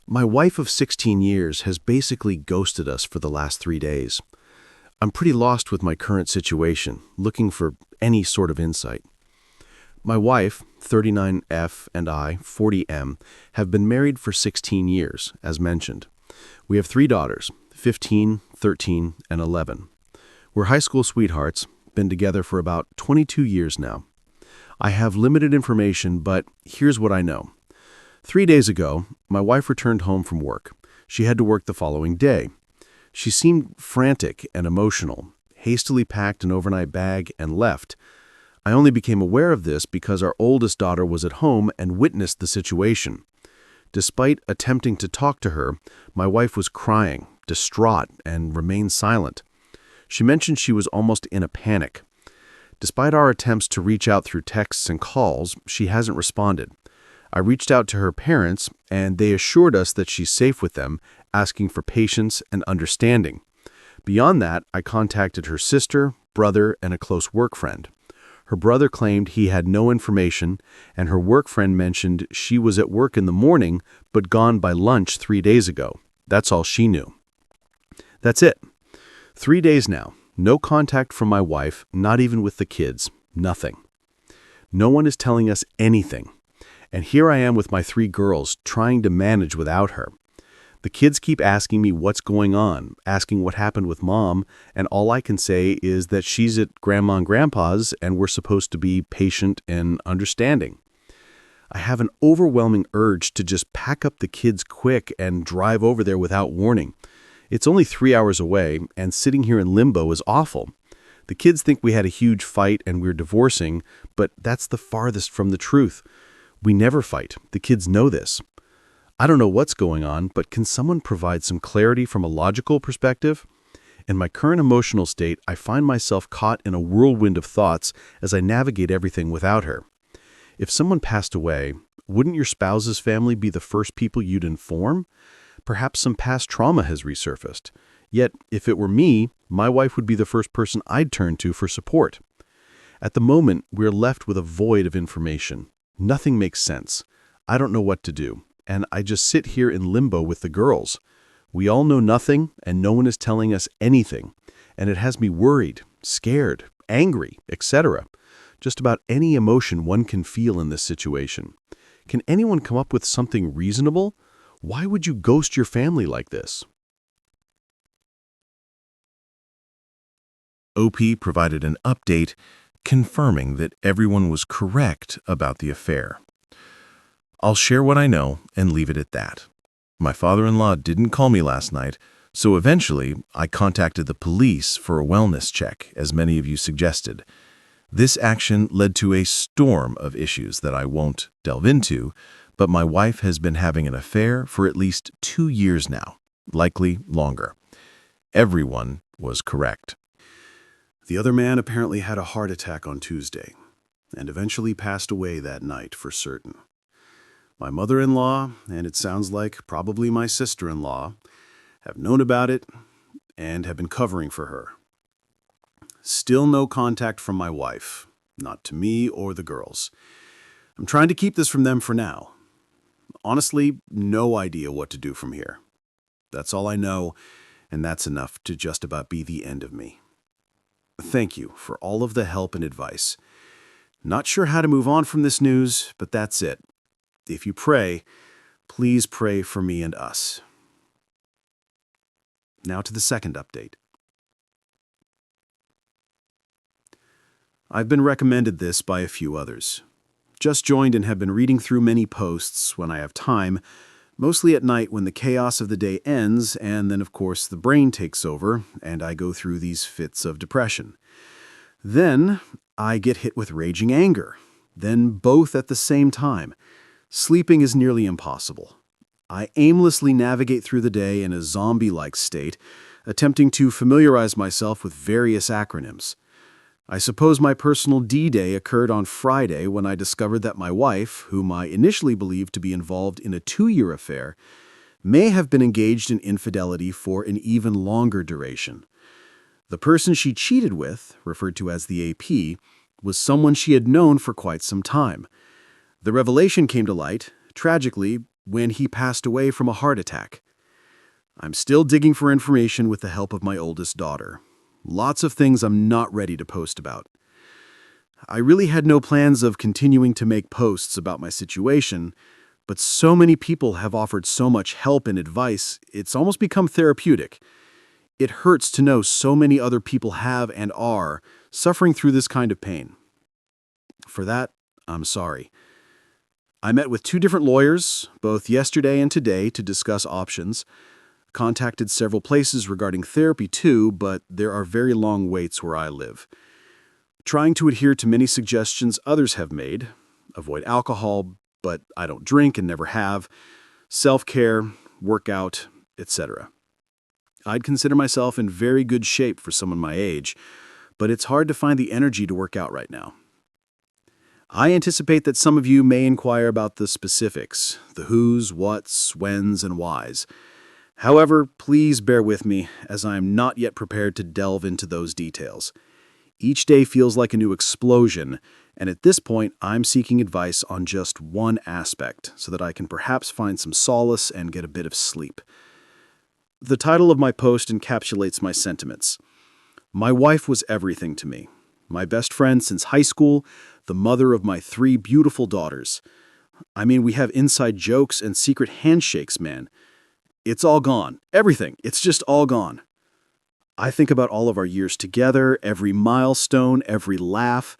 My wife of 16 years has basically ghosted us for the last 3 days. I'm pretty lost with my current situation, looking for any sort of insight. My wife, 39F, and I, 40M, have been married for 16 years, as mentioned. We have 3 daughters, 15, 13, and 11. We're high school sweethearts, been together for about 22 years now. I have limited information, but here's what I know. 3 days ago, my wife returned home from work. She had to work the following day. She seemed frantic and emotional, hastily packed an overnight bag and left. I only became aware of this because our oldest daughter was at home and witnessed the situation. Despite attempting to talk to her, my wife was crying, distraught, and remained silent. She mentioned she was almost in a panic. Despite our attempts to reach out through texts and calls, she hasn't responded. I reached out to her parents, and they assured us that she's safe with them, asking for patience and understanding. Beyond that, I contacted her sister, brother, and a close work friend. Her brother claimed he had no information, and her work friend mentioned she was at work in the morning but gone by lunch 3 days ago. That's all she knew. That's it. 3 days now. No contact from my wife, not even with the kids. Nothing. No one is telling us anything. And here I am with my 3 girls, trying to manage without her. The kids keep asking me what's going on, asking what happened with Mom, and all I can say is that she's at Grandma and Grandpa's and we're supposed to be patient and understanding. I have an overwhelming urge to just pack up the kids quick and drive over there without warning. It's only 3 hours away, and sitting here in limbo is awful. The kids think we had a huge fight and we're divorcing, but that's the farthest from the truth. We never fight. The kids know this. I don't know what's going on, but can someone provide some clarity from a logical perspective? In my current emotional state, I find myself caught in a whirlwind of thoughts as I navigate everything without her. If someone passed away, wouldn't your spouse's family be the first people you'd inform? Perhaps some past trauma has resurfaced. Yet, if it were me, my wife would be the first person I'd turn to for support. At the moment, we're left with a void of information. Nothing makes sense. I don't know what to do, and I just sit here in limbo with the girls. We all know nothing, and no one is telling us anything, and it has me worried, scared, angry, etc. Just about any emotion one can feel in this situation. Can anyone come up with something reasonable? Why would you ghost your family like this? OP provided an update confirming that everyone was correct about the affair. I'll share what I know and leave it at that. My father-in-law didn't call me last night, so eventually I contacted the police for a wellness check, as many of you suggested. This action led to a storm of issues that I won't delve into, but my wife has been having an affair for at least 2 years now, likely longer. Everyone was correct. The other man apparently had a heart attack on Tuesday and eventually passed away that night for certain. My mother-in-law, and it sounds like probably my sister-in-law, have known about it and have been covering for her. Still no contact from my wife, not to me or the girls. I'm trying to keep this from them for now. Honestly, no idea what to do from here. That's all I know, and that's enough to just about be the end of me. Thank you for all of the help and advice. Not sure how to move on from this news, but that's it. If you pray, please pray for me and us. Now to the second update. I've been recommended this by a few others. Just joined and have been reading through many posts when I have time, mostly at night when the chaos of the day ends, and then of course the brain takes over and I go through these fits of depression. Then I get hit with raging anger, then both at the same time. Sleeping is nearly impossible. I aimlessly navigate through the day in a zombie-like state, attempting to familiarize myself with various acronyms. I suppose my personal D-Day occurred on Friday when I discovered that my wife, whom I initially believed to be involved in a 2-year affair, may have been engaged in infidelity for an even longer duration. The person she cheated with, referred to as the AP, was someone she had known for quite some time. The revelation came to light, tragically, when he passed away from a heart attack. I'm still digging for information with the help of my oldest daughter. Lots of things I'm not ready to post about. I really had no plans of continuing to make posts about my situation, but so many people have offered so much help and advice, it's almost become therapeutic. It hurts to know so many other people have and are suffering through this kind of pain. For that, I'm sorry. I met with 2 different lawyers, both yesterday and today, to discuss options. Contacted several places regarding therapy too, but there are very long waits where I live. Trying to adhere to many suggestions others have made, avoid alcohol, but I don't drink and never have, self-care, workout, etc. I'd consider myself in very good shape for someone my age, but it's hard to find the energy to work out right now. I anticipate that some of you may inquire about the specifics, the who's, what's, when's, and why's. However, please bear with me, as I am not yet prepared to delve into those details. Each day feels like a new explosion, and at this point, I'm seeking advice on just one aspect, so that I can perhaps find some solace and get a bit of sleep. The title of my post encapsulates my sentiments. My wife was everything to me. My best friend since high school, the mother of my 3 beautiful daughters. I mean, we have inside jokes and secret handshakes, man. It's all gone. Everything. It's just all gone. I think about all of our years together, every milestone, every laugh,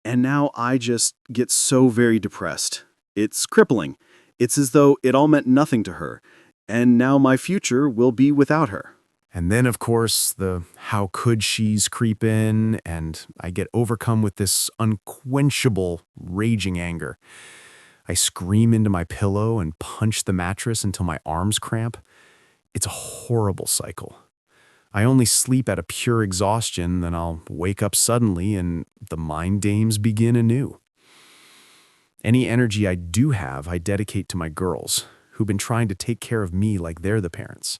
and now I just get so very depressed. It's crippling. It's as though it all meant nothing to her, and now my future will be without her. And then, of course, the how could she's creep in, and I get overcome with this unquenchable, raging anger. I scream into my pillow and punch the mattress until my arms cramp. It's a horrible cycle. I only sleep out of pure exhaustion, then I'll wake up suddenly and the mind games begin anew. Any energy I do have, I dedicate to my girls, who've been trying to take care of me like they're the parents.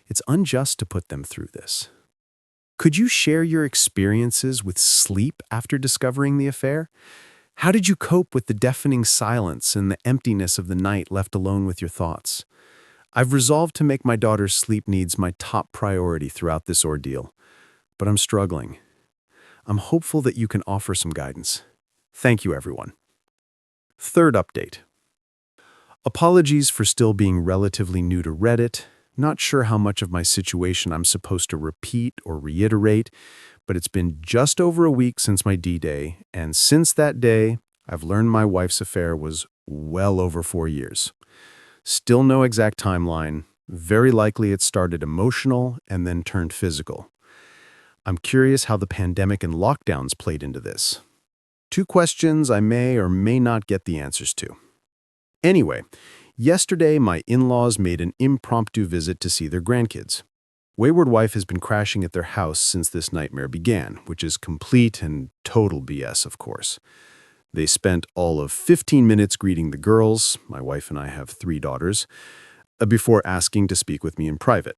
It's unjust to put them through this. Could you share your experiences with sleep after discovering the affair? How did you cope with the deafening silence and the emptiness of the night left alone with your thoughts? I've resolved to make my daughter's sleep needs my top priority throughout this ordeal, but I'm struggling. I'm hopeful that you can offer some guidance. Thank you, everyone. Third update. Apologies for still being relatively new to Reddit. Not sure how much of my situation I'm supposed to repeat or reiterate, but it's been just over a week since my D-Day, and since that day, I've learned my wife's affair was well over 4 years. Still no exact timeline. Very likely it started emotional and then turned physical. I'm curious how the pandemic and lockdowns played into this. 2 questions I may or may not get the answers to. Anyway, yesterday my in-laws made an impromptu visit to see their grandkids. Wayward Wife has been crashing at their house since this nightmare began, which is complete and total BS, of course. They spent all of 15 minutes greeting the girls, my wife and I have 3 daughters, before asking to speak with me in private.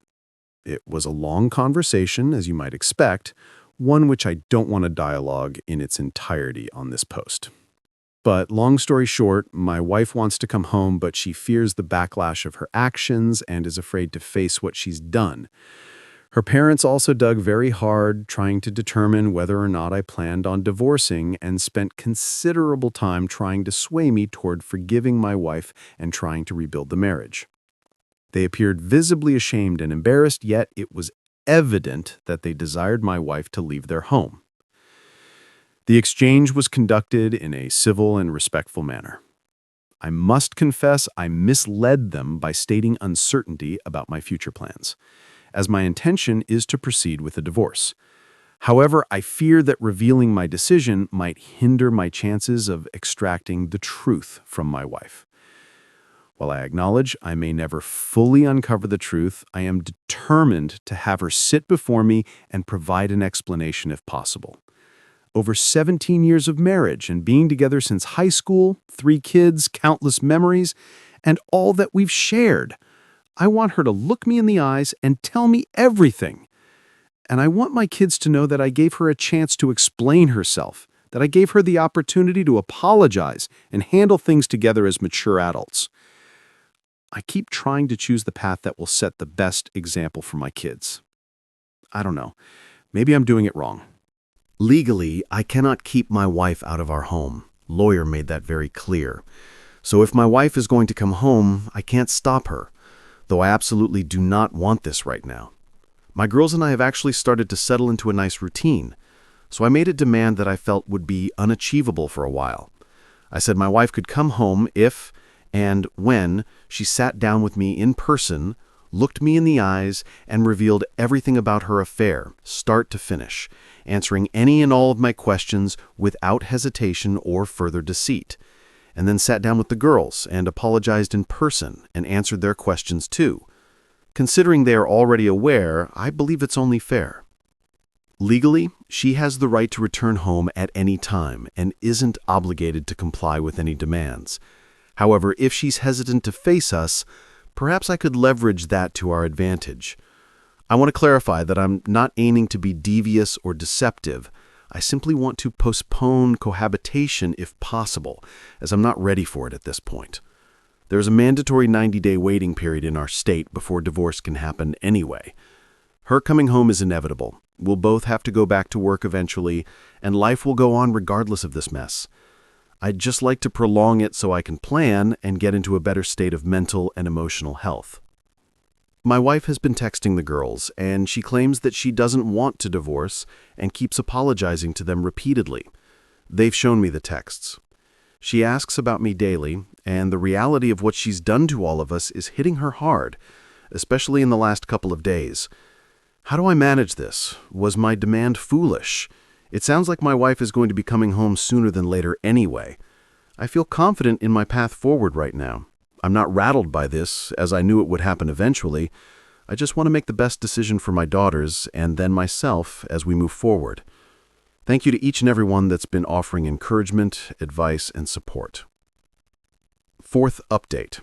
It was a long conversation, as you might expect, one which I don't want to dialogue in its entirety on this post. But long story short, my wife wants to come home, but she fears the backlash of her actions and is afraid to face what she's done. Her parents also dug very hard, trying to determine whether or not I planned on divorcing, and spent considerable time trying to sway me toward forgiving my wife and trying to rebuild the marriage. They appeared visibly ashamed and embarrassed, yet it was evident that they desired my wife to leave their home. The exchange was conducted in a civil and respectful manner. I must confess I misled them by stating uncertainty about my future plans, as my intention is to proceed with a divorce. However, I fear that revealing my decision might hinder my chances of extracting the truth from my wife. While I acknowledge I may never fully uncover the truth, I am determined to have her sit before me and provide an explanation if possible. Over 17 years of marriage and being together since high school, 3 kids, countless memories, and all that we've shared. I want her to look me in the eyes and tell me everything. And I want my kids to know that I gave her a chance to explain herself, that I gave her the opportunity to apologize and handle things together as mature adults. I keep trying to choose the path that will set the best example for my kids. I don't know. Maybe I'm doing it wrong. Legally, I cannot keep my wife out of our home. Lawyer made that very clear. So if my wife is going to come home, I can't stop her, though I absolutely do not want this right now. My girls and I have actually started to settle into a nice routine, so I made a demand that I felt would be unachievable for a while. I said my wife could come home if and when she sat down with me in person, looked me in the eyes, and revealed everything about her affair, start to finish, answering any and all of my questions without hesitation or further deceit, and then sat down with the girls and apologized in person and answered their questions too. Considering they are already aware, I believe it's only fair. Legally, she has the right to return home at any time and isn't obligated to comply with any demands. However, if she's hesitant to face us, perhaps I could leverage that to our advantage. I want to clarify that I'm not aiming to be devious or deceptive. I simply want to postpone cohabitation if possible, as I'm not ready for it at this point. There's a mandatory 90-day waiting period in our state before divorce can happen anyway. Her coming home is inevitable. We'll both have to go back to work eventually, and life will go on regardless of this mess. I'd just like to prolong it so I can plan and get into a better state of mental and emotional health. My wife has been texting the girls, and she claims that she doesn't want to divorce and keeps apologizing to them repeatedly. They've shown me the texts. She asks about me daily, and the reality of what she's done to all of us is hitting her hard, especially in the last couple of days. How do I manage this? Was my demand foolish? It sounds like my wife is going to be coming home sooner than later anyway. I feel confident in my path forward right now. I'm not rattled by this, as I knew it would happen eventually. I just want to make the best decision for my daughters and then myself as we move forward. Thank you to each and every one that's been offering encouragement, advice, and support. Fourth update.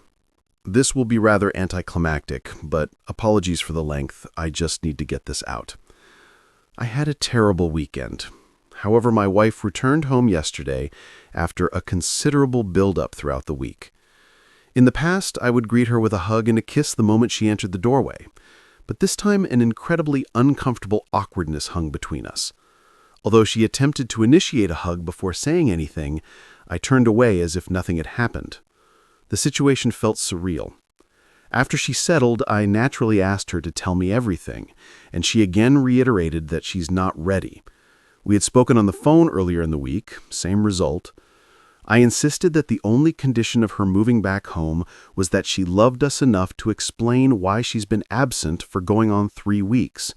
This will be rather anticlimactic, but apologies for the length. I just need to get this out. I had a terrible weekend. However, my wife returned home yesterday after a considerable build-up throughout the week. In the past, I would greet her with a hug and a kiss the moment she entered the doorway, but this time an incredibly uncomfortable awkwardness hung between us. Although she attempted to initiate a hug before saying anything, I turned away as if nothing had happened. The situation felt surreal. After she settled, I naturally asked her to tell me everything, and she again reiterated that she's not ready. We had spoken on the phone earlier in the week, same result. I insisted that the only condition of her moving back home was that she loved us enough to explain why she's been absent for going on 3 weeks.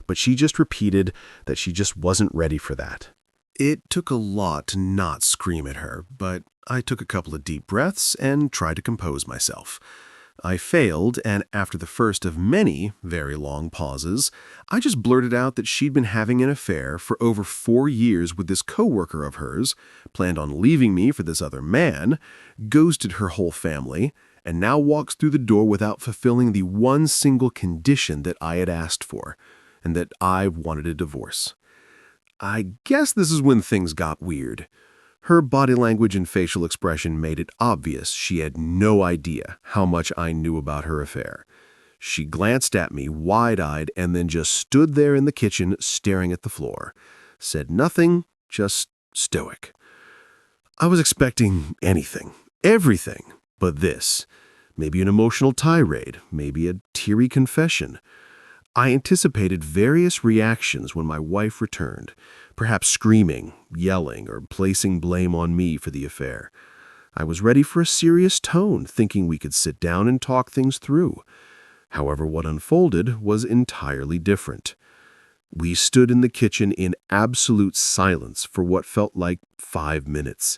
But she just repeated that she just wasn't ready for that. It took a lot to not scream at her, but I took a couple of deep breaths and tried to compose myself. I failed, and after the first of many very long pauses, I just blurted out that she'd been having an affair for over 4 years with this coworker of hers, planned on leaving me for this other man, ghosted her whole family, and now walks through the door without fulfilling the one single condition that I had asked for, and that I wanted a divorce. I guess this is when things got weird. Her body language and facial expression made it obvious she had no idea how much I knew about her affair. She glanced at me wide-eyed and then just stood there in the kitchen staring at the floor. Said nothing, just stoic. I was expecting anything, everything, but this. Maybe an emotional tirade, maybe a teary confession. I anticipated various reactions when my wife returned, perhaps screaming, yelling, or placing blame on me for the affair. I was ready for a serious tone, thinking we could sit down and talk things through. However, what unfolded was entirely different. We stood in the kitchen in absolute silence for what felt like 5 minutes.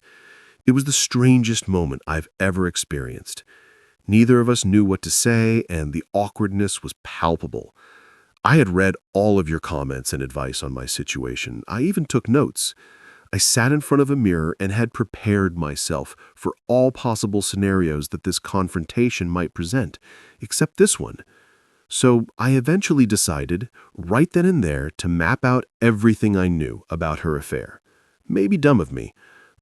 It was the strangest moment I've ever experienced. Neither of us knew what to say, and the awkwardness was palpable. I had read all of your comments and advice on my situation. I even took notes. I sat in front of a mirror and had prepared myself for all possible scenarios that this confrontation might present, except this one. So I eventually decided, right then and there, to map out everything I knew about her affair. Maybe dumb of me.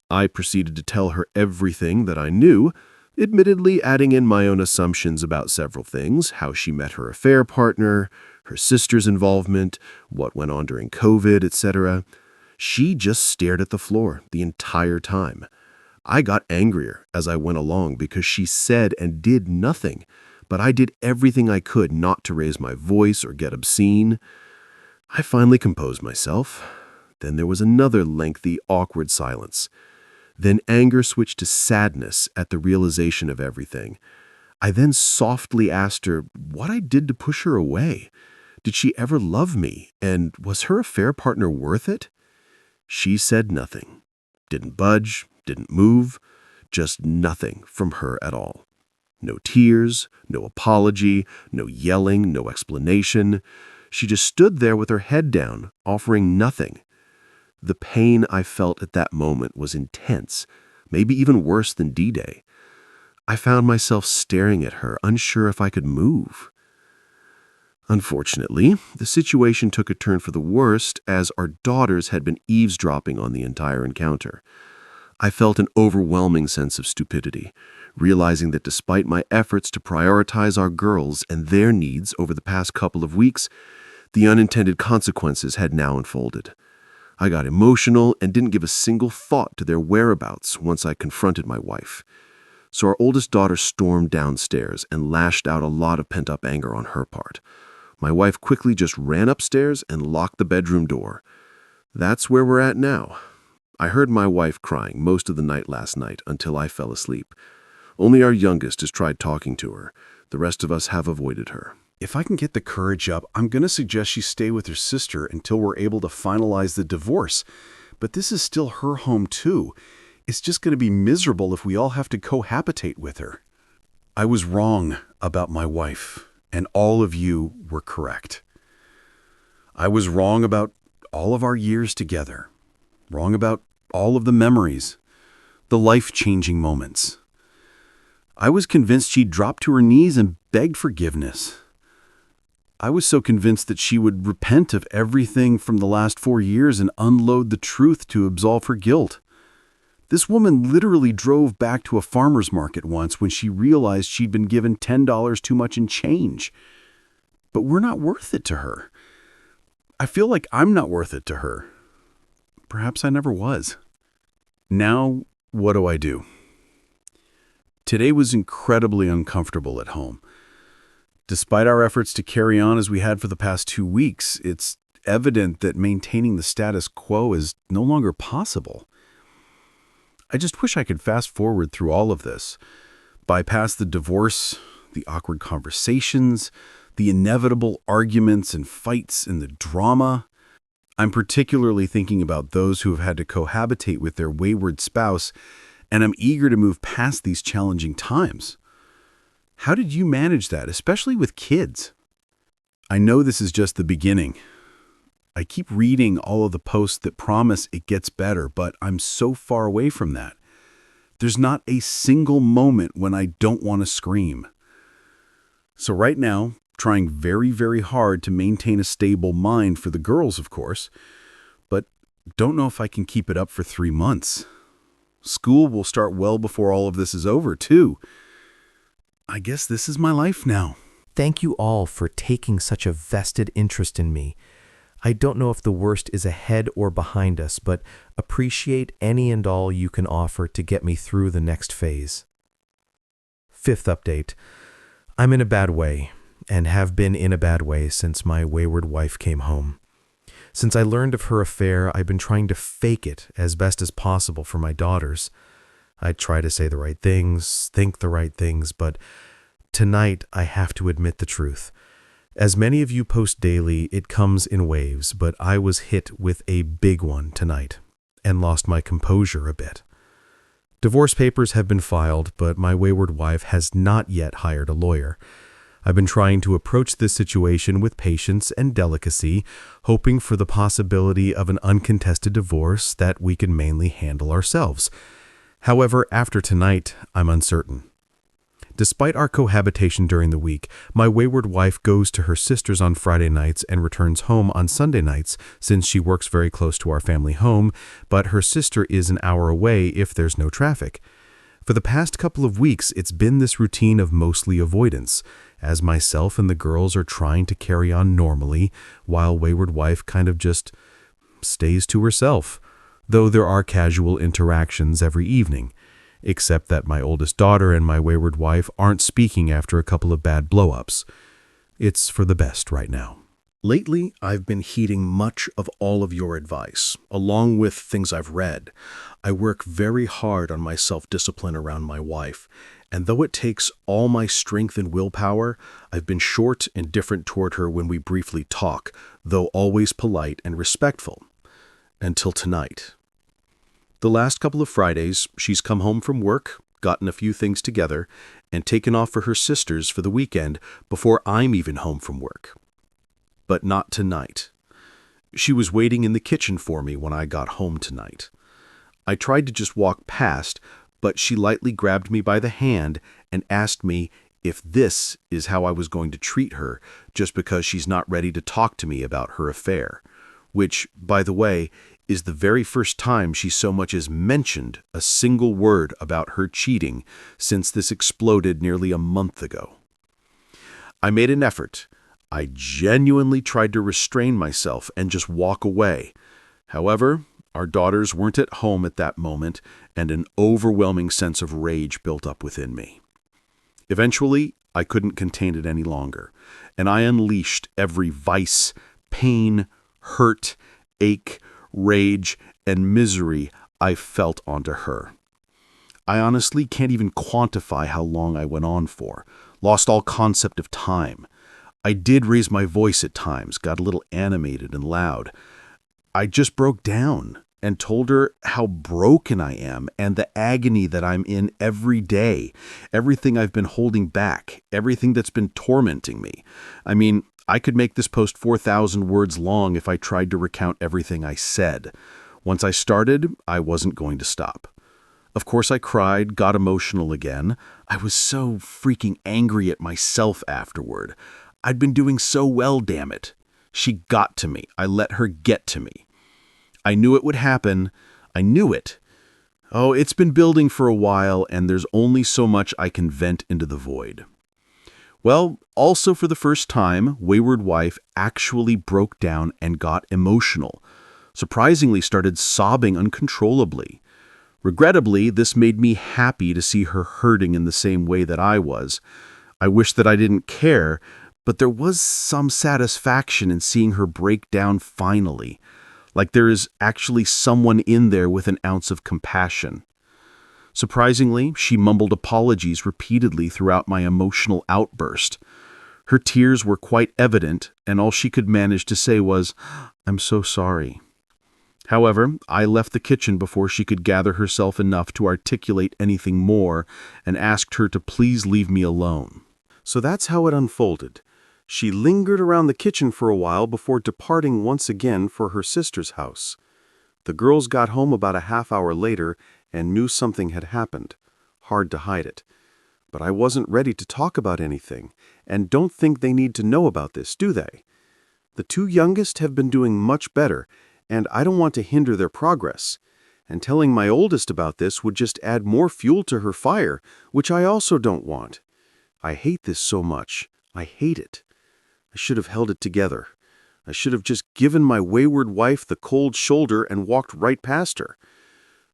I proceeded to tell her everything that I knew, admittedly adding in my own assumptions about several things: how she met her affair partner, her sister's involvement, what went on during COVID, etc. She just stared at the floor the entire time. I got angrier as I went along because she said and did nothing, but I did everything I could not to raise my voice or get obscene. I finally composed myself. Then there was another lengthy, awkward silence. Then anger switched to sadness at the realization of everything. I then softly asked her what I did to push her away. Did she ever love me, and was her affair partner worth it? She said nothing. Didn't budge, didn't move, just nothing from her at all. No tears, no apology, no yelling, no explanation. She just stood there with her head down, offering nothing. The pain I felt at that moment was intense, maybe even worse than D-Day. I found myself staring at her, unsure if I could move. Unfortunately, the situation took a turn for the worst as our daughters had been eavesdropping on the entire encounter. I felt an overwhelming sense of stupidity, realizing that despite my efforts to prioritize our girls and their needs over the past couple of weeks, the unintended consequences had now unfolded. I got emotional and didn't give a single thought to their whereabouts once I confronted my wife. So our oldest daughter stormed downstairs and lashed out a lot of pent-up anger on her part. My wife quickly just ran upstairs and locked the bedroom door. That's where we're at now. I heard my wife crying most of the night last night until I fell asleep. Only our youngest has tried talking to her. The rest of us have avoided her. If I can get the courage up, I'm going to suggest she stay with her sister until we're able to finalize the divorce. But this is still her home too. It's just going to be miserable if we all have to cohabitate with her. I was wrong about my wife, and all of you were correct. I was wrong about all of our years together. Wrong about all of the memories, the life-changing moments. I was convinced she'd drop to her knees and beg forgiveness. I was so convinced that she would repent of everything from the last 4 years and unload the truth to absolve her guilt. This woman literally drove back to a farmer's market once when she realized she'd been given $10 too much in change. But we're not worth it to her. I feel like I'm not worth it to her. Perhaps I never was. Now, what do? Today was incredibly uncomfortable at home. Despite our efforts to carry on as we had for the past 2 weeks, it's evident that maintaining the status quo is no longer possible. I just wish I could fast forward through all of this, bypass the divorce, the awkward conversations, the inevitable arguments and fights and the drama. I'm particularly thinking about those who have had to cohabitate with their wayward spouse, and I'm eager to move past these challenging times. How did you manage that, especially with kids? I know this is just the beginning. I keep reading all of the posts that promise it gets better, but I'm so far away from that. There's not a single moment when I don't want to scream. So right now, trying very, very hard to maintain a stable mind for the girls, of course, but don't know if I can keep it up for 3 months. School will start well before all of this is over, too. I guess this is my life now. Thank you all for taking such a vested interest in me. I don't know if the worst is ahead or behind us, but appreciate any and all you can offer to get me through the next phase. 5th update. I'm in a bad way, and have been in a bad way since my wayward wife came home. Since I learned of her affair, I've been trying to fake it as best as possible for my daughters. I try to say the right things, think the right things, but tonight I have to admit the truth. As many of you post daily, it comes in waves, but I was hit with a big one tonight and lost my composure a bit. Divorce papers have been filed, but my wayward wife has not yet hired a lawyer. I've been trying to approach this situation with patience and delicacy, hoping for the possibility of an uncontested divorce that we can mainly handle ourselves. However, after tonight, I'm uncertain. Despite our cohabitation during the week, my wayward wife goes to her sister's on Friday nights and returns home on Sunday nights since she works very close to our family home, but her sister is an hour away if there's no traffic. For the past couple of weeks, it's been this routine of mostly avoidance, as myself and the girls are trying to carry on normally, while wayward wife kind of just stays to herself, though there are casual interactions every evening, except that my oldest daughter and my wayward wife aren't speaking after a couple of bad blow-ups. It's for the best right now. Lately, I've been heeding much of all of your advice, along with things I've read. I work very hard on my self-discipline around my wife, and though it takes all my strength and willpower, I've been short and different toward her when we briefly talk, though always polite and respectful. Until tonight. The last couple of Fridays, she's come home from work, gotten a few things together, and taken off for her sisters for the weekend before I'm even home from work. But not tonight. She was waiting in the kitchen for me when I got home tonight. I tried to just walk past, but she lightly grabbed me by the hand and asked me if this is how I was going to treat her just because she's not ready to talk to me about her affair, which, by the way, is the very first time she so much as mentioned a single word about her cheating since this exploded nearly a month ago. I made an effort. I genuinely tried to restrain myself and just walk away. However, our daughters weren't at home at that moment, and an overwhelming sense of rage built up within me. Eventually, I couldn't contain it any longer, and I unleashed every vice, pain, hurt, ache, rage, and misery I felt onto her. I honestly can't even quantify how long I went on for, lost all concept of time. I did raise my voice at times, got a little animated and loud. I just broke down and told her how broken I am and the agony that I'm in every day, everything I've been holding back, everything that's been tormenting me. I mean, I could make this post 4,000 words long if I tried to recount everything I said. Once I started, I wasn't going to stop. Of course, I cried, got emotional again. I was so freaking angry at myself afterward. I'd been doing so well, damn it. She got to me. I let her get to me. I knew it would happen. I knew it. Oh, it's been building for a while, and there's only so much I can vent into the void. Well, also for the first time, wayward wife actually broke down and got emotional. Surprisingly started sobbing uncontrollably. Regrettably, this made me happy to see her hurting in the same way that I was. I wish that I didn't care, but there was some satisfaction in seeing her break down finally, like there is actually someone in there with an ounce of compassion. Surprisingly, she mumbled apologies repeatedly throughout my emotional outburst. Her tears were quite evident, and all she could manage to say was, "I'm so sorry." However, I left the kitchen before she could gather herself enough to articulate anything more and asked her to please leave me alone. So that's how it unfolded. She lingered around the kitchen for a while before departing once again for her sister's house. The girls got home about a half hour later and knew something had happened. Hard to hide it. But I wasn't ready to talk about anything, and don't think they need to know about this, do they? The two youngest have been doing much better, and I don't want to hinder their progress. And telling my oldest about this would just add more fuel to her fire, which I also don't want. I hate this so much. I hate it. I should have held it together. I should have just given my wayward wife the cold shoulder and walked right past her.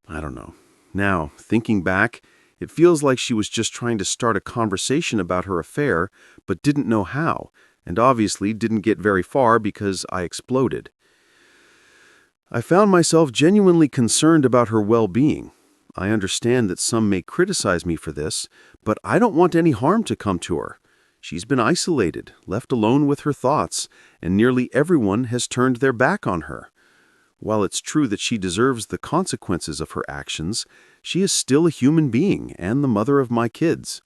I don't know. Now, thinking back, it feels like she was just trying to start a conversation about her affair, but didn't know how, and obviously didn't get very far because I exploded. I found myself genuinely concerned about her well-being. I understand that some may criticize me for this, but I don't want any harm to come to her. She's been isolated, left alone with her thoughts, and nearly everyone has turned their back on her. While it's true that she deserves the consequences of her actions, she is still a human being and the mother of my kids.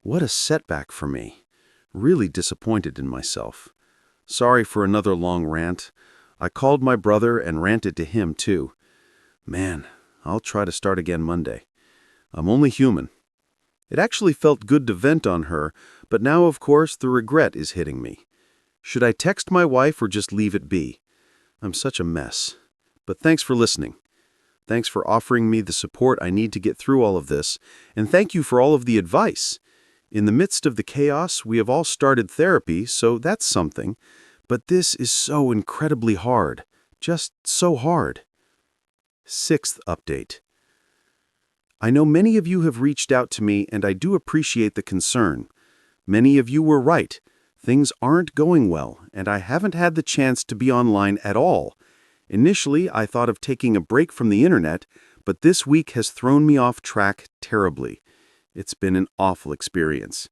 What a setback for me. Really disappointed in myself. Sorry for another long rant. I called my brother and ranted to him too. Man, I'll try to start again Monday. I'm only human. It actually felt good to vent on her, but now, of course, the regret is hitting me. Should I text my wife or just leave it be? I'm such a mess. But thanks for listening. Thanks for offering me the support I need to get through all of this, and thank you for all of the advice. In the midst of the chaos, we have all started therapy, so that's something. But this is so incredibly hard. Just so hard. 6th update. I know many of you have reached out to me, and I do appreciate the concern. Many of you were right. Things aren't going well, and I haven't had the chance to be online at all. Initially, I thought of taking a break from the internet, but this week has thrown me off track terribly. It's been an awful experience.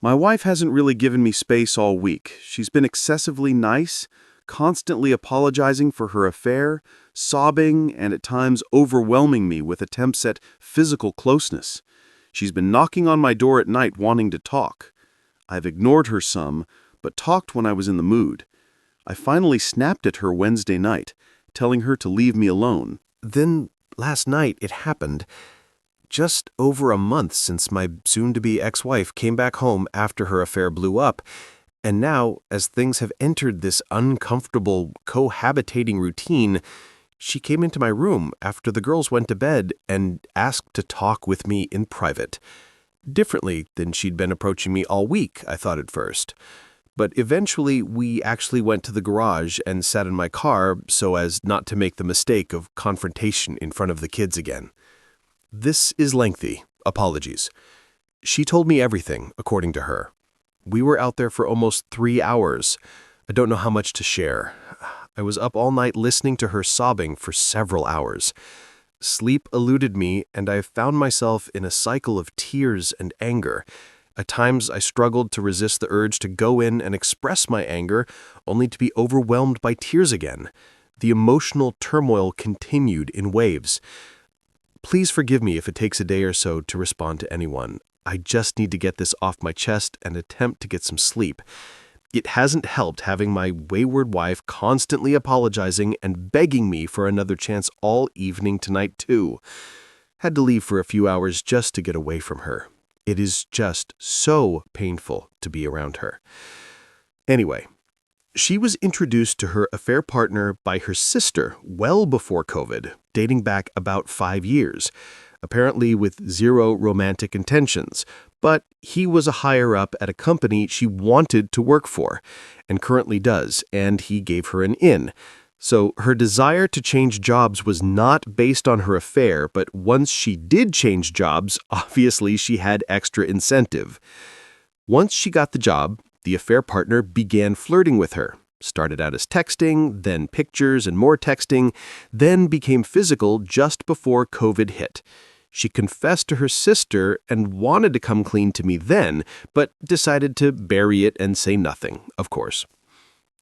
My wife hasn't really given me space all week. She's been excessively nice, constantly apologizing for her affair, sobbing, and at times overwhelming me with attempts at physical closeness. She's been knocking on my door at night wanting to talk. I've ignored her some, but talked when I was in the mood. I finally snapped at her Wednesday night, telling her to leave me alone. Then, last night, it happened. Just over a month since my soon-to-be ex-wife came back home after her affair blew up, and now, as things have entered this uncomfortable, cohabitating routine, she came into my room after the girls went to bed and asked to talk with me in private. Differently than she'd been approaching me all week, I thought at first. But eventually, we actually went to the garage and sat in my car so as not to make the mistake of confrontation in front of the kids again. This is lengthy. Apologies. She told me everything, according to her. We were out there for almost 3 hours. I don't know how much to share. I was up all night listening to her sobbing for several hours. Sleep eluded me, and I found myself in a cycle of tears and anger. At times, I struggled to resist the urge to go in and express my anger, only to be overwhelmed by tears again. The emotional turmoil continued in waves. Please forgive me if it takes a day or so to respond to anyone. I just need to get this off my chest and attempt to get some sleep. It hasn't helped having my wayward wife constantly apologizing and begging me for another chance all evening tonight, too. Had to leave for a few hours just to get away from her. It is just so painful to be around her. Anyway, she was introduced to her affair partner by her sister well before COVID, dating back about 5 years, apparently with zero romantic intentions. But he was a higher-up at a company she wanted to work for, and currently does, and he gave her an in. So her desire to change jobs was not based on her affair, but once she did change jobs, obviously she had extra incentive. Once she got the job, the affair partner began flirting with her. Started out as texting, then pictures and more texting, then became physical just before COVID hit. She confessed to her sister and wanted to come clean to me then, but decided to bury it and say nothing, of course.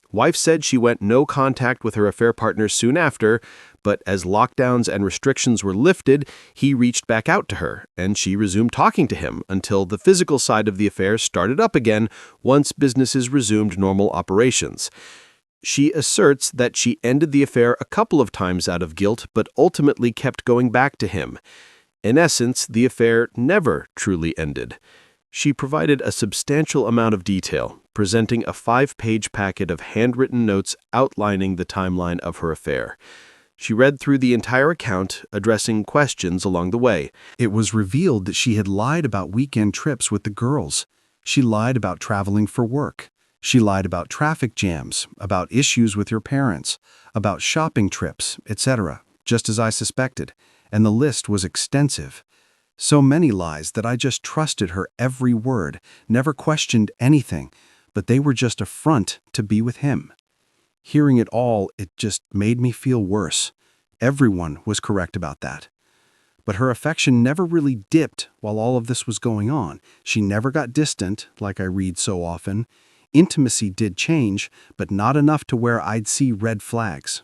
Wife said she went no contact with her affair partner soon after, but as lockdowns and restrictions were lifted, he reached back out to her, and she resumed talking to him until the physical side of the affair started up again once businesses resumed normal operations. She asserts that she ended the affair a couple of times out of guilt, but ultimately kept going back to him. In essence, the affair never truly ended. She provided a substantial amount of detail, presenting a 5-page packet of handwritten notes outlining the timeline of her affair. She read through the entire account, addressing questions along the way. It was revealed that she had lied about weekend trips with the girls. She lied about traveling for work. She lied about traffic jams, about issues with her parents, about shopping trips, etc., just as I suspected, and the list was extensive. So many lies that I just trusted her every word, never questioned anything, but they were just a front to be with him. Hearing it all, it just made me feel worse. Everyone was correct about that. But her affection never really dipped while all of this was going on. She never got distant, like I read so often. Intimacy did change, but not enough to where I'd see red flags.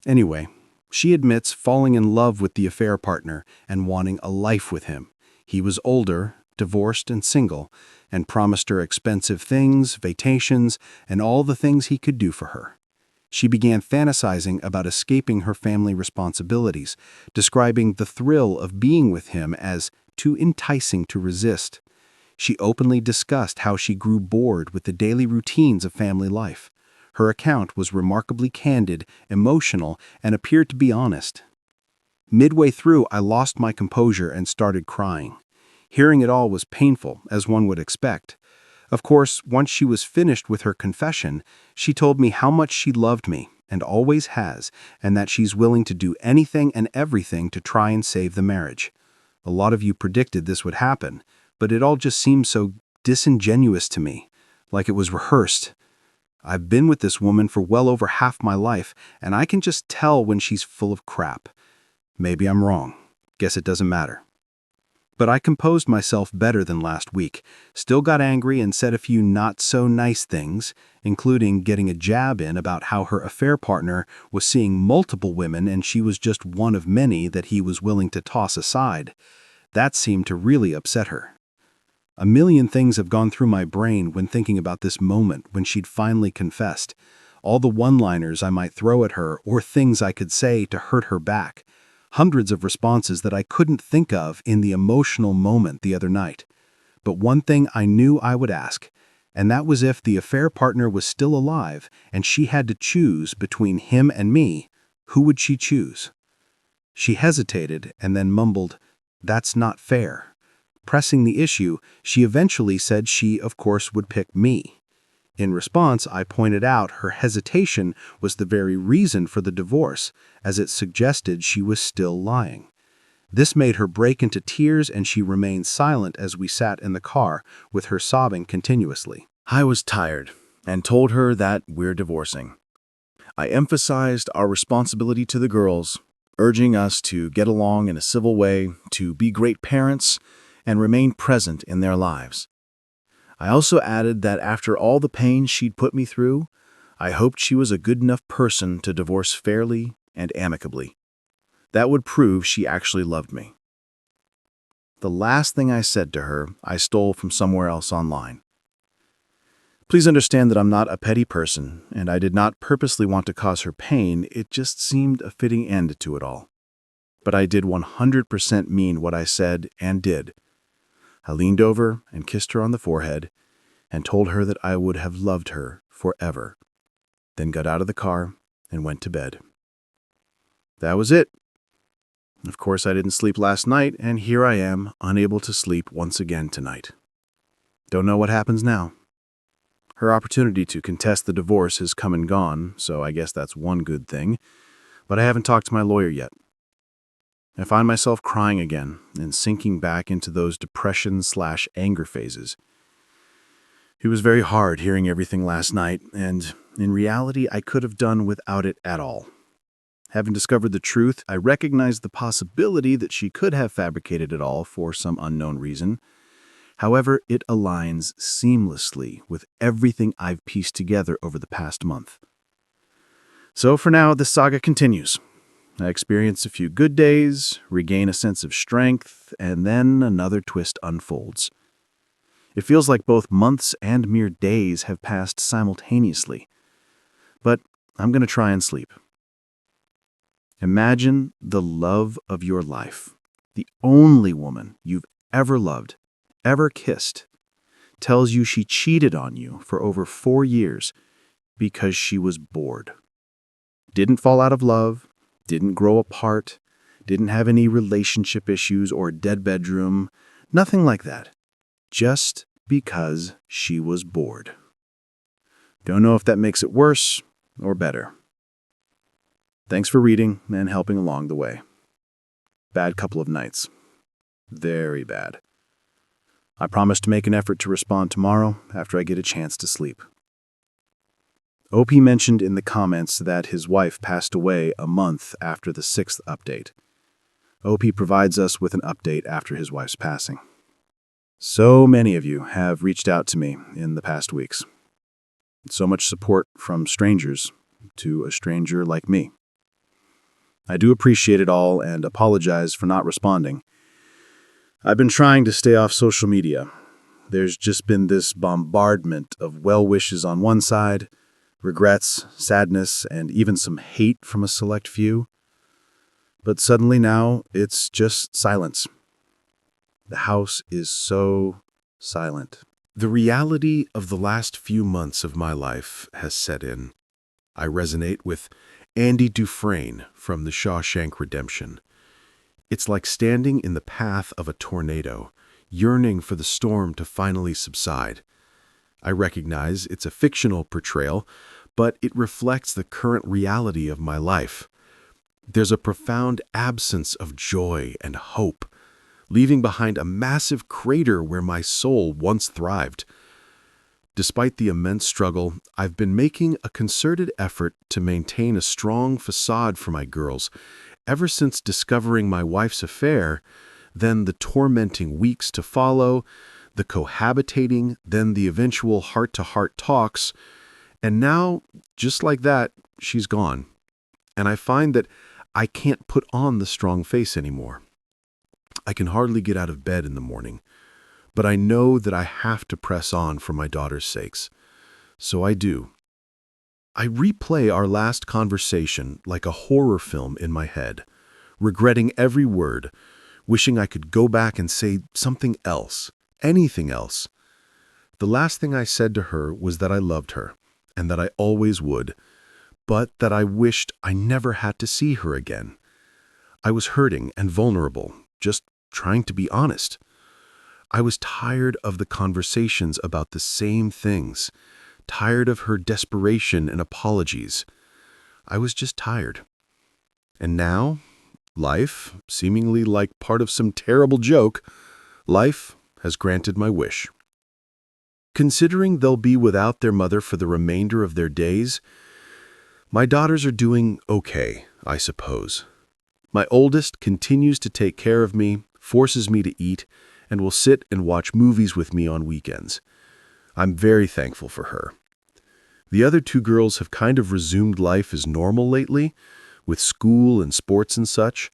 Anyway, she admits falling in love with the affair partner and wanting a life with him. He was older, divorced and single, and promised her expensive things, vacations, and all the things he could do for her. She began fantasizing about escaping her family responsibilities, describing the thrill of being with him as too enticing to resist. She openly discussed how she grew bored with the daily routines of family life. Her account was remarkably candid, emotional, and appeared to be honest. Midway through, I lost my composure and started crying. Hearing it all was painful, as one would expect. Of course, once she was finished with her confession, she told me how much she loved me, and always has, and that she's willing to do anything and everything to try and save the marriage. A lot of you predicted this would happen, but it all just seemed so disingenuous to me, like it was rehearsed. I've been with this woman for well over half my life, and I can just tell when she's full of crap. Maybe I'm wrong. Guess it doesn't matter. But I composed myself better than last week, still got angry and said a few not-so-nice things, including getting a jab in about how her affair partner was seeing multiple women and she was just one of many that he was willing to toss aside. That seemed to really upset her. A million things have gone through my brain when thinking about this moment when she'd finally confessed. All the one-liners I might throw at her or things I could say to hurt her back. Hundreds of responses that I couldn't think of in the emotional moment the other night. But one thing I knew I would ask, and that was if the affair partner was still alive and she had to choose between him and me, who would she choose? She hesitated and then mumbled, "That's not fair." Pressing the issue, she eventually said she, of course, would pick me. In response, I pointed out her hesitation was the very reason for the divorce, as it suggested she was still lying. This made her break into tears and she remained silent as we sat in the car, with her sobbing continuously. I was tired and told her that we're divorcing. I emphasized our responsibility to the girls, urging us to get along in a civil way, to be great parents, and remain present in their lives. I also added that after all the pain she'd put me through, I hoped she was a good enough person to divorce fairly and amicably. That would prove she actually loved me. The last thing I said to her, I stole from somewhere else online. Please understand that I'm not a petty person, and I did not purposely want to cause her pain. It just seemed a fitting end to it all. But I did 100% mean what I said and did. I leaned over and kissed her on the forehead and told her that I would have loved her forever, then got out of the car and went to bed. That was it. Of course, I didn't sleep last night, and here I am, unable to sleep once again tonight. Don't know what happens now. Her opportunity to contest the divorce has come and gone, so I guess that's one good thing, but I haven't talked to my lawyer yet. I find myself crying again and sinking back into those depression/anger phases. It was very hard hearing everything last night, and in reality, I could have done without it at all. Having discovered the truth, I recognized the possibility that she could have fabricated it all for some unknown reason. However, it aligns seamlessly with everything I've pieced together over the past month. So for now, the saga continues. I experience a few good days, regain a sense of strength, and then another twist unfolds. It feels like both months and mere days have passed simultaneously. But I'm going to try and sleep. Imagine the love of your life, the only woman you've ever loved, ever kissed, tells you she cheated on you for over 4 years because she was bored. Didn't fall out of love, didn't grow apart, didn't have any relationship issues or dead bedroom, nothing like that. Just because she was bored. Don't know if that makes it worse or better. Thanks for reading and helping along the way. Bad couple of nights. Very bad. I promise to make an effort to respond tomorrow after I get a chance to sleep. OP mentioned in the comments that his wife passed away a month after the 6th update. OP provides us with an update after his wife's passing. So many of you have reached out to me in the past weeks. So much support from strangers to a stranger like me. I do appreciate it all and apologize for not responding. I've been trying to stay off social media. There's just been this bombardment of well wishes on one side, regrets, sadness, and even some hate from a select few. But suddenly now, it's just silence. The house is so silent. The reality of the last few months of my life has set in. I resonate with Andy Dufresne from The Shawshank Redemption. It's like standing in the path of a tornado, yearning for the storm to finally subside. I recognize it's a fictional portrayal, but it reflects the current reality of my life. There's a profound absence of joy and hope, leaving behind a massive crater where my soul once thrived. Despite the immense struggle, I've been making a concerted effort to maintain a strong facade for my girls ever since discovering my wife's affair, then the tormenting weeks to follow, the cohabitating, then the eventual heart-to-heart talks, and now, just like that, she's gone. And I find that I can't put on the strong face anymore. I can hardly get out of bed in the morning, but I know that I have to press on for my daughter's sakes. So I do. I replay our last conversation like a horror film in my head, regretting every word, wishing I could go back and say something else, anything else. The last thing I said to her was that I loved her, and that I always would, but that I wished I never had to see her again. I was hurting and vulnerable, just trying to be honest. I was tired of the conversations about the same things, tired of her desperation and apologies. I was just tired. And now, life, seemingly like part of some terrible joke, life has granted my wish. Considering they'll be without their mother for the remainder of their days, my daughters are doing okay, I suppose. My oldest continues to take care of me, forces me to eat, and will sit and watch movies with me on weekends. I'm very thankful for her. The other two girls have kind of resumed life as normal lately, with school and sports and such,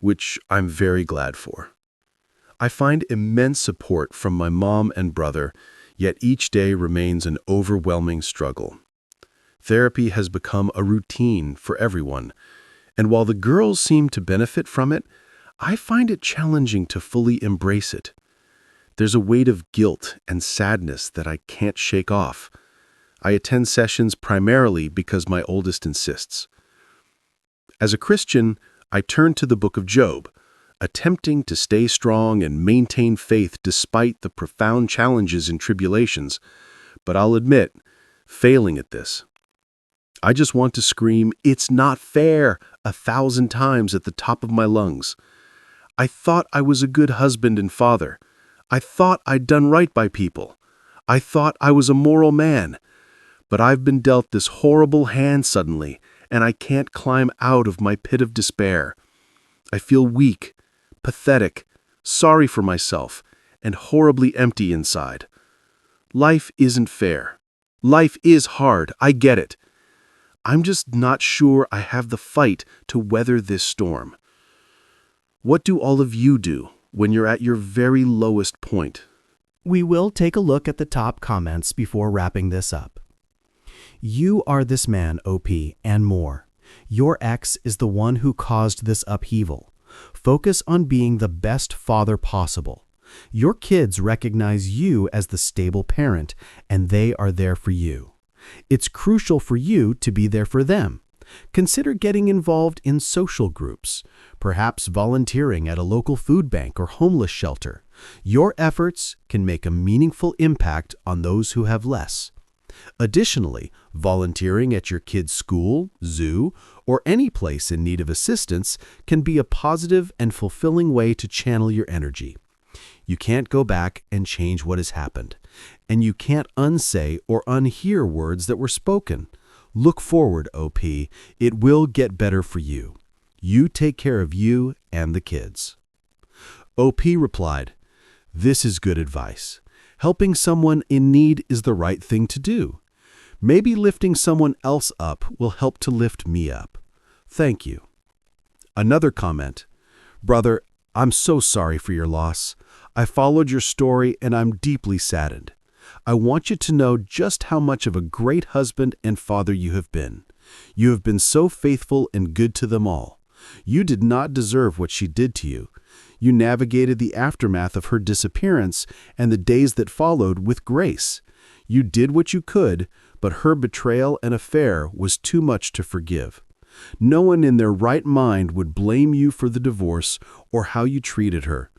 which I'm very glad for. I find immense support from my mom and brother, yet each day remains an overwhelming struggle. Therapy has become a routine for everyone, and while the girls seem to benefit from it, I find it challenging to fully embrace it. There's a weight of guilt and sadness that I can't shake off. I attend sessions primarily because my oldest insists. As a Christian, I turn to the book of Job, attempting to stay strong and maintain faith despite the profound challenges and tribulations, but I'll admit, failing at this. I just want to scream, "It's not fair," 1,000 times at the top of my lungs. I thought I was a good husband and father. I thought I'd done right by people. I thought I was a moral man. But I've been dealt this horrible hand suddenly, and I can't climb out of my pit of despair. I feel weak, pathetic, sorry for myself, and horribly empty inside. Life isn't fair. Life is hard, I get it. I'm just not sure I have the fight to weather this storm. What do all of you do when you're at your very lowest point? We will take a look at the top comments before wrapping this up. You are this man, OP, and more. Your ex is the one who caused this upheaval. Focus on being the best father possible. Your kids recognize you as the stable parent, and they are there for you. It's crucial for you to be there for them. Consider getting involved in social groups, perhaps volunteering at a local food bank or homeless shelter. Your efforts can make a meaningful impact on those who have less. Additionally, volunteering at your kid's school, zoo, or any place in need of assistance can be a positive and fulfilling way to channel your energy. You can't go back and change what has happened, and you can't unsay or unhear words that were spoken. Look forward, OP. It will get better for you. You take care of you and the kids. OP replied, "This is good advice. Helping someone in need is the right thing to do. Maybe lifting someone else up will help to lift me up. Thank you." Another comment, "Brother, I'm so sorry for your loss. I followed your story and I'm deeply saddened. I want you to know just how much of a great husband and father you have been. You have been so faithful and good to them all. You did not deserve what she did to you. You navigated the aftermath of her disappearance and the days that followed with grace. You did what you could, but her betrayal and affair was too much to forgive. No one in their right mind would blame you for the divorce or how you treated her.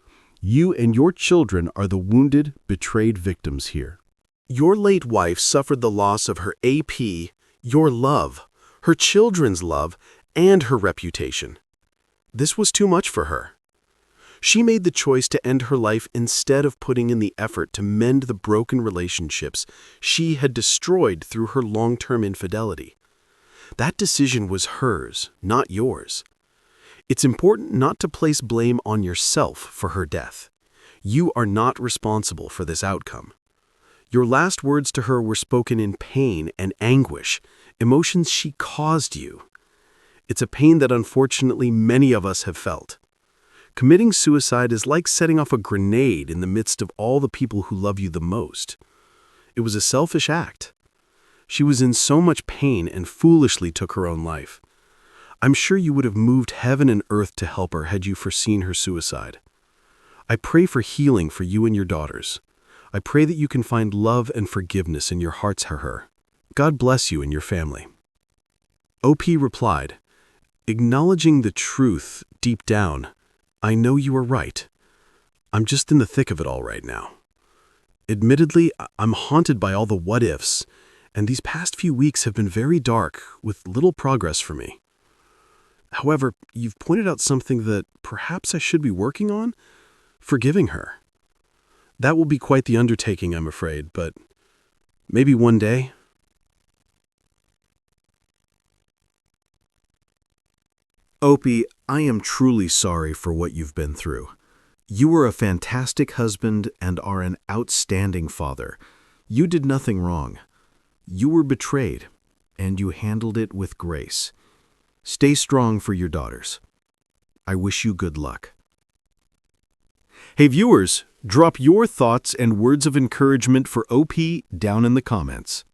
You and your children are the wounded, betrayed victims here. Your late wife suffered the loss of her AP, your love, her children's love, and her reputation. This was too much for her. She made the choice to end her life instead of putting in the effort to mend the broken relationships she had destroyed through her long-term infidelity. That decision was hers, not yours. It's important not to place blame on yourself for her death. You are not responsible for this outcome. Your last words to her were spoken in pain and anguish, emotions she caused you. It's a pain that unfortunately many of us have felt. Committing suicide is like setting off a grenade in the midst of all the people who love you the most. It was a selfish act. She was in so much pain and foolishly took her own life. I'm sure you would have moved heaven and earth to help her had you foreseen her suicide. I pray for healing for you and your daughters. I pray that you can find love and forgiveness in your hearts for her. God bless you and your family. OP replied, acknowledging the truth deep down, I know you are right. I'm just in the thick of it all right now. Admittedly, I'm haunted by all the what-ifs, and these past few weeks have been very dark, with little progress for me. However, you've pointed out something that perhaps I should be working on, forgiving her. That will be quite the undertaking, I'm afraid, but maybe one day. Opie, I am truly sorry for what you've been through. You were a fantastic husband and are an outstanding father. You did nothing wrong. You were betrayed, and you handled it with grace. Stay strong for your daughters. I wish you good luck. Hey viewers, drop your thoughts and words of encouragement for OP down in the comments.